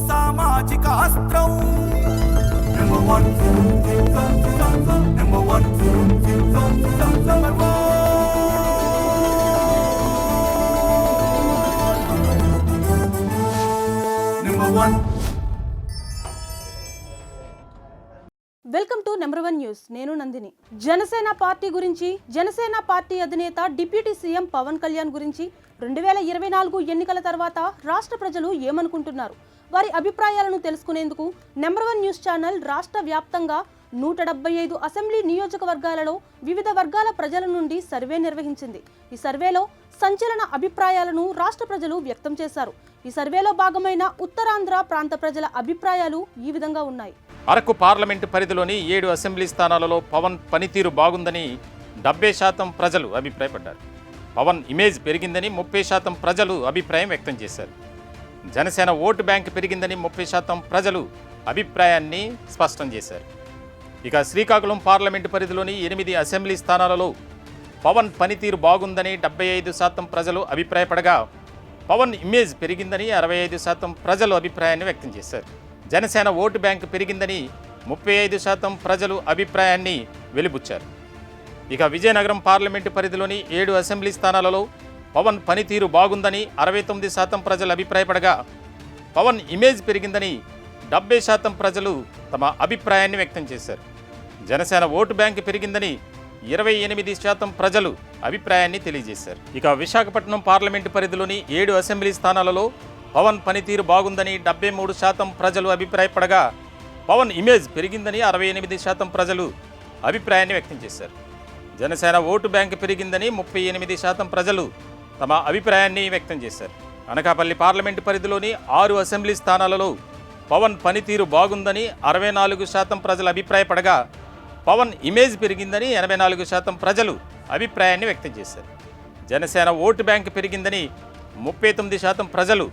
సామాజిక అస్త్రం number 1 welcome to number 1 news. నేను నందిని. జనసేన పార్టీ గురించి, జనసేన పార్టీ అధినేత డిప్యూటీ సీఎం పవన్ కళ్యాణ్ గురించి 2024 ఎన్నికల తర్వాత రాష్ట్ర ప్రజలు ఏమనుకుంటున్నారు, వారి అభిప్రాయాలను తెలుసుకునేందుకు నెంబర్ 1 న్యూస్ ఛానల్ రాష్ట్ర వ్యాప్తంగా 175 అసెంబ్లీ నియోజకవర్గాలలో వివిధ వర్గాల ప్రజల నుండి సర్వే నిర్వహించింది. ఈ సర్వేలో సంచలన అభిప్రాయాలను రాష్ట్ర ప్రజలు వ్యక్తం చేశారు. ఈ సర్వేలో భాగమైన ఉత్తరాంధ్ర ప్రాంత ప్రజల అభిప్రాయాలు ఈ విధంగా ఉన్నాయి. అరకు పార్లమెంటు పరిధిలోని 7 అసెంబ్లీ స్థానాలలో పవన్ పనితీరు బాగుందని 70% ప్రజలు అభిప్రాయపడ్డారు. పవన్ ఇమేజ్ పెరిగిందని 30% ప్రజలు అభిప్రాయం వ్యక్తం చేశారు. జనసేన ఓటు బ్యాంక్ పెరిగిందని 30% ప్రజలు అభిప్రాయాన్ని స్పష్టం చేశారు. ఇక శ్రీకాకుళం పార్లమెంటు పరిధిలోని 8 అసెంబ్లీ స్థానాలలో పవన్ పనితీరు బాగుందని 75% ప్రజలు అభిప్రాయపడగా, పవన్ ఇమేజ్ పెరిగిందని 65% ప్రజలు అభిప్రాయాన్ని వ్యక్తం చేశారు. జనసేన ఓటు బ్యాంకు పెరిగిందని 35% ప్రజలు అభిప్రాయాన్ని వెలిబుచ్చారు. ఇక విజయనగరం పార్లమెంటు పరిధిలోని 7 అసెంబ్లీ స్థానాలలో పవన్ పనితీరు బాగుందని 69% ప్రజలు అభిప్రాయపడగా, పవన్ ఇమేజ్ పెరిగిందని 70% ప్రజలు తమ అభిప్రాయాన్ని వ్యక్తం చేశారు. జనసేన ఓటు బ్యాంకు పెరిగిందని 28% ప్రజలు అభిప్రాయాన్ని తెలియజేశారు. ఇక విశాఖపట్నం పార్లమెంటు పరిధిలోని 7 అసెంబ్లీ స్థానాలలో పవన్ పనితీరు బాగుందని 73% ప్రజలు అభిప్రాయపడగా, పవన్ ఇమేజ్ పెరిగిందని 68% ప్రజలు అభిప్రాయాన్ని వ్యక్తం చేశారు. జనసేన ఓటు బ్యాంకు పెరిగిందని 38% ప్రజలు తమ అభిప్రాయాన్ని వ్యక్తం చేశారు. అనకాపల్లి పార్లమెంటు పరిధిలోని 6 అసెంబ్లీ స్థానాలలో పవన్ పనితీరు బాగుందని 64% ప్రజలు అభిప్రాయపడగా, పవన్ ఇమేజ్ పెరిగిందని 84% ప్రజలు అభిప్రాయాన్ని వ్యక్తం చేశారు. జనసేన ఓటు బ్యాంకు పెరిగిందని 39% ప్రజలు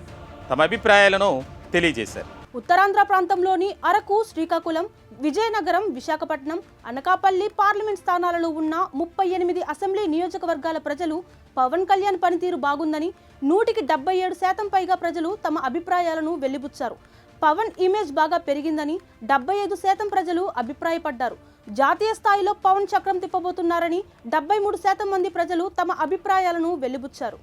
తమ అభిప్రాయాలను తెలియజేశారు. ఉత్తరాంధ్ర ప్రాంతంలోని అరకు, శ్రీకాకుళం, విజయనగరం, విశాఖపట్నం, అనకాపల్లి పార్లమెంట్ స్థానాలలో ఉన్న 38 అసెంబ్లీ నియోజకవర్గాల ప్రజలు పవన్ కళ్యాణ్ పనితీరు బాగుందని 177% పైగా ప్రజలు తమ అభిప్రాయాలను వెలిబుచ్చారు. పవన్ ఇమేజ్ బాగా పెరిగిందని 75% ప్రజలు అభిప్రాయపడ్డారు. జాతీయ స్థాయిలో పవన్ చక్రం తిప్పబోతున్నారని 73% మంది ప్రజలు తమ అభిప్రాయాలను వెలిబుచ్చారు.